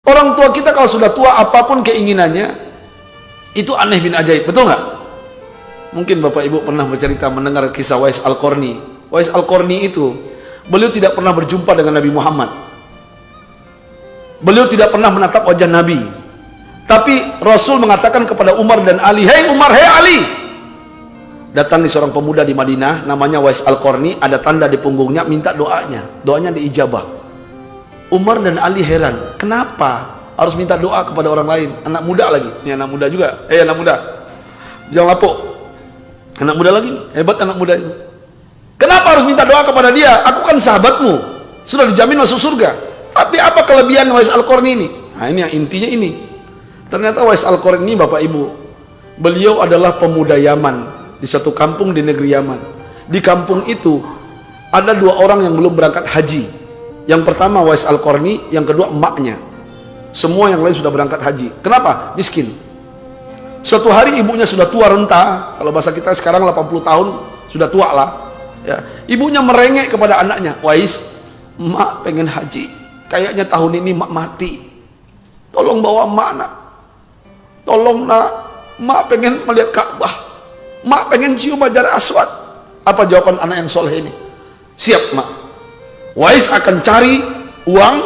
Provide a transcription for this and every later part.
Orang tua kita kalau sudah tua, apapun keinginannya, itu aneh bin ajaib, betul nggak? Mungkin Bapak Ibu pernah bercerita mendengar kisah Wais Al-Qarni. Wais Al-Qarni itu, beliau tidak pernah berjumpa dengan Nabi Muhammad. Beliau tidak pernah menatap wajah Nabi. Tapi Rasul mengatakan kepada Umar dan Ali, "Hei Umar, hei Ali!" Datang di seorang pemuda di Madinah, namanya Wais Al-Qarni, ada tanda di punggungnya, minta doanya. Doanya diijabah. Umar dan Ali heran, kenapa harus minta doa kepada orang lain? Anak muda lagi, ini anak muda juga, anak muda, jangan lapuk, anak muda lagi, hebat anak muda ini. Kenapa harus minta doa kepada dia? Aku kan sahabatmu, sudah dijamin masuk surga. Tapi apa kelebihan Wais Al-Qarni ini? Nah ini yang intinya ini. Ternyata Wais Al-Qarni, Bapak Ibu, beliau adalah pemuda Yaman di satu kampung di negeri Yaman. Di kampung itu ada dua orang yang belum berangkat haji. Yang pertama Wais Al-Qarni, yang kedua emaknya. Semua yang lain sudah berangkat haji. Kenapa? Miskin. Suatu hari ibunya sudah tua renta, kalau bahasa kita sekarang 80 tahun, sudah tua lah. Ya. Ibunya merengek kepada anaknya, "Wais, emak pengen haji. Kayaknya tahun ini emak mati. Tolong bawa emak, nak. Tolong, nak. Emak pengen melihat Ka'bah. Emak pengen cium Hajar Aswad." Apa jawaban anak yang soleh ini? "Siap, mak." Wais akan cari uang,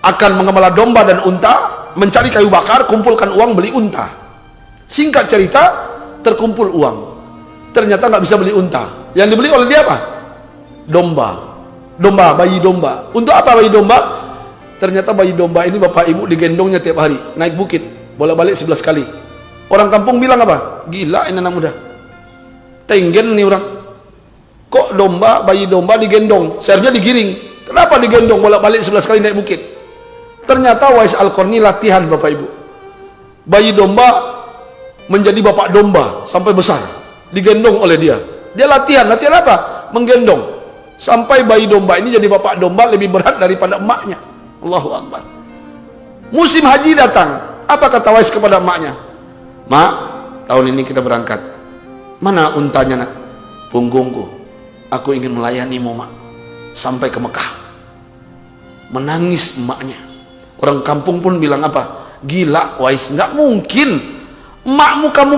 akan mengembala domba dan unta, mencari kayu bakar, kumpulkan uang, beli unta. Singkat cerita, terkumpul uang. Ternyata nggak bisa beli unta. Yang dibeli oleh dia apa? Domba. Domba, bayi domba. Untuk apa bayi domba? Ternyata bayi domba ini Bapak Ibu digendongnya tiap hari, naik bukit, bolak-balik 11 kali. Orang kampung bilang apa? Gila ini anak muda. Tenggen nih orang. Kok domba, bayi domba digendong? Seharusnya digiring. Kenapa digendong bolak-balik 11 kali naik bukit? Ternyata Wais Al-Qarni latihan, Bapak Ibu. Bayi domba menjadi bapak domba sampai besar. Digendong oleh dia. Dia latihan apa? Menggendong. Sampai bayi domba ini jadi bapak domba lebih berat daripada emaknya. Allahu Akbar. Musim haji datang. Apa kata Wais kepada emaknya? "Mak, tahun ini kita berangkat. Mana untanya, nak?" "Punggungku. Aku ingin melayanimu, mak, sampai ke Mekah." Menangis emaknya. Orang kampung pun bilang apa? "Gila, Wais, nggak mungkin. Emakmu kamu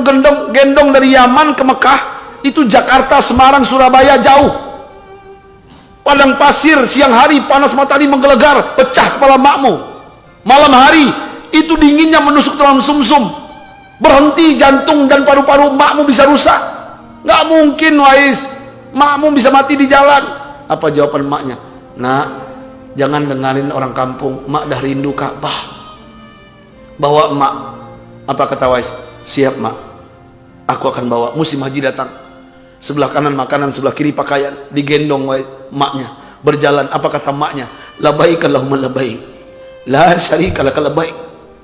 gendong dari Yaman ke Mekah, itu Jakarta, Semarang, Surabaya, jauh. Padang pasir, siang hari panas matahari menggelegar, pecah kepala emakmu. Malam hari itu dinginnya menusuk dalam sumsum, berhenti jantung dan paru-paru emakmu bisa rusak. Nggak mungkin, Wais. Makmu bisa mati di jalan." Apa jawaban emaknya? "Nak, jangan dengarin orang kampung, mak dah rindu Ka'bah. Bawa emak." Apa kata Wais? "Siap, mak. Aku akan bawa." Musim haji datang. Sebelah kanan makanan, sebelah kiri pakaian. Digendong emaknya. Berjalan. Apa kata emaknya? "Labaik Allahumma labaik. La syarika laka labaik.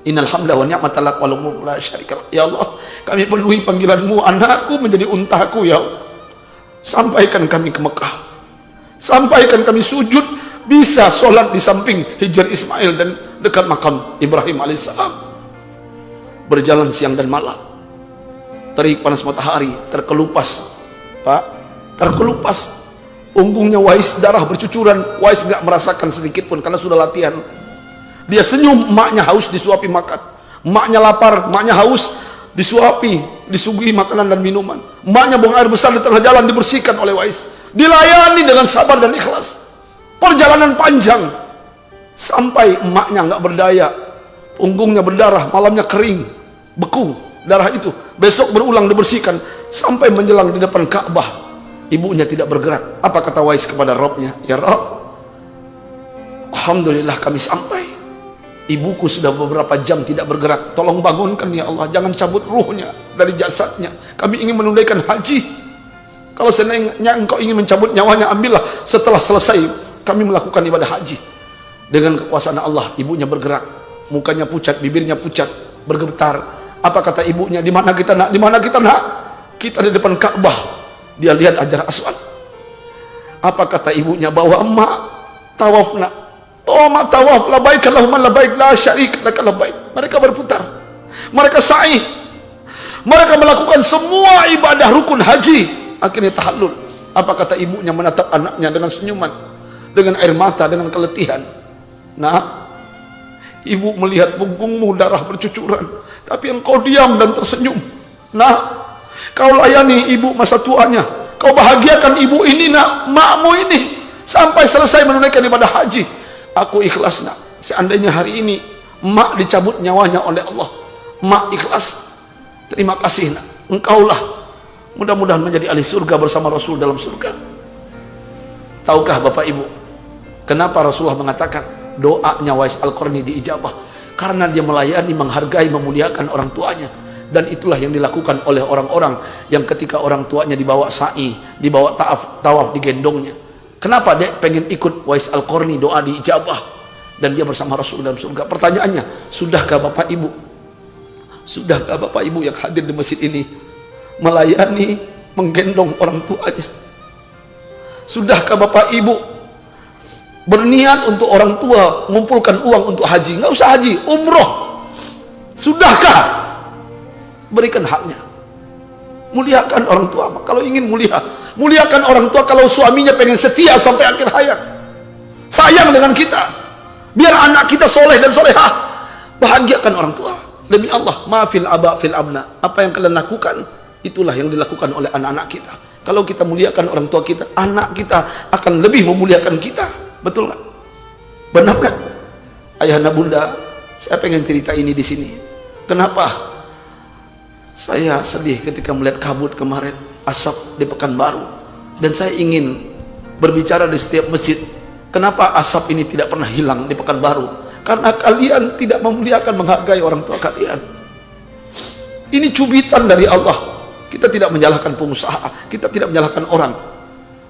Innal hamda wa ni'mata lak wal mulku la syarika lak." Ya Allah, kami penuhi panggilanmu. Anakku menjadi untaku, ya Allah. Sampaikan kami ke Mekah. Sampaikan kami sujud, bisa sholat di samping Hijr Ismail dan dekat makam Ibrahim alaihissalam. Berjalan siang dan malam. Terik panas matahari, terkelupas, Pak, terkelupas. Punggungnya Wais darah bercucuran. Wais nggak merasakan sedikit pun karena sudah latihan. Dia senyum, emaknya haus disuapi makan. Emaknya lapar, emaknya haus disuapi, disuguhi makanan dan minuman. Emaknya buang air besar di tengah jalan, dibersihkan oleh Wais. Dilayani dengan sabar dan ikhlas. Perjalanan panjang sampai emaknya nggak berdaya, punggungnya berdarah, malamnya kering, beku darah itu. Besok berulang dibersihkan sampai menjelang di depan Ka'bah. Ibunya tidak bergerak. Apa kata Wais kepada Robnya? "Ya Rob, alhamdulillah kami sampai. Ibuku sudah beberapa jam tidak bergerak. Tolong bangunkan ya Allah. Jangan cabut ruhnya dari jasadnya. Kami ingin menunaikan haji. Kalau seandainya engkau ingin mencabut nyawanya, ambillah setelah selesai kami melakukan ibadah haji." Dengan kekuasaan Allah, ibunya bergerak. Mukanya pucat, bibirnya pucat, bergetar. Apa kata ibunya? "Di mana kita, nak? Di mana kita, nak?" "Kita di depan Ka'bah." Dia lihat Hajar Aswad. Apa kata ibunya? "Bawa emak tawaf, nak. Oh, mak tawaf, labaik Allahumma labaik, la syarika laka labaik." Mereka berputar, mereka sa'i, mereka melakukan semua ibadah rukun haji. Akhirnya tahallul. Apa kata ibunya menatap anaknya dengan senyuman, dengan air mata, dengan keletihan? "Nah, Ibu melihat punggungmu darah bercucuran, tapi engkau diam dan tersenyum. Nah, kau layani ibu masa tuanya, kau bahagiakan ibu ini, nak, makmu ini, sampai selesai menunaikan ibadah haji. Aku ikhlas, nak. Seandainya hari ini mak dicabut nyawanya oleh Allah, mak ikhlas. Terima kasih, nak. Engkaulah mudah-mudahan menjadi ahli surga bersama Rasul dalam surga. Tahukah Bapak Ibu, kenapa Rasulullah mengatakan doanya Wais Al-Qarni diijabah? Karena dia melayani, menghargai, memuliakan orang tuanya. Dan itulah yang dilakukan oleh orang-orang yang ketika orang tuanya dibawa sa'i, dibawa tawaf, digendongnya. Kenapa dia pengen ikut Wais Al-Qarni, doa diijabah, dan dia bersama Rasul dalam surga? Pertanyaannya, sudahkah Bapak Ibu, sudahkah Bapak Ibu yang hadir di masjid ini melayani, menggendong orang tuanya? Sudahkah Bapak Ibu berniat untuk orang tua, mengumpulkan uang untuk haji? Nggak usah haji, umroh. Sudahkah? Berikan haknya. Muliakan orang tua. Kalau ingin muliakan orang tua. Kalau suaminya pengen setia sampai akhir hayat, sayang dengan kita, biar anak kita soleh dan solehah, bahagiakan orang tua. Demi Allah, maafil aba fil abna. Apa yang kalian lakukan, itulah yang dilakukan oleh anak-anak kita. Kalau kita muliakan orang tua kita, anak kita akan lebih memuliakan kita. Betul nggak? Benar nggak? Ayahanda bunda, saya pengen cerita ini di sini. Kenapa saya sedih ketika melihat kabut kemarin, asap di Pekanbaru, dan saya ingin berbicara di setiap masjid. Kenapa asap ini tidak pernah hilang di Pekanbaru? Karena kalian tidak memuliakan, menghargai orang tua kalian. Ini cubitan dari Allah. Kita tidak menyalahkan pengusaha, kita tidak menyalahkan orang,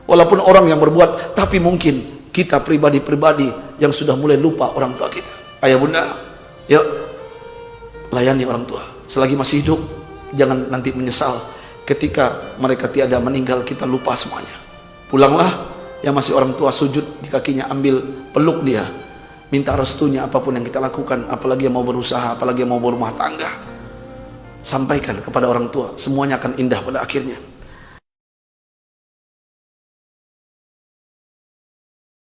walaupun orang yang berbuat, tapi mungkin kita pribadi-pribadi yang sudah mulai lupa orang tua kita. Ayah bunda, yuk layani orang tua selagi masih hidup. Jangan nanti menyesal ketika mereka tiada, meninggal, kita lupa semuanya. Pulanglah, yang masih orang tua sujud di kakinya, ambil, peluk dia, minta restunya apapun yang kita lakukan. Apalagi yang mau berusaha, apalagi yang mau berumah tangga, sampaikan kepada orang tua, semuanya akan indah pada akhirnya.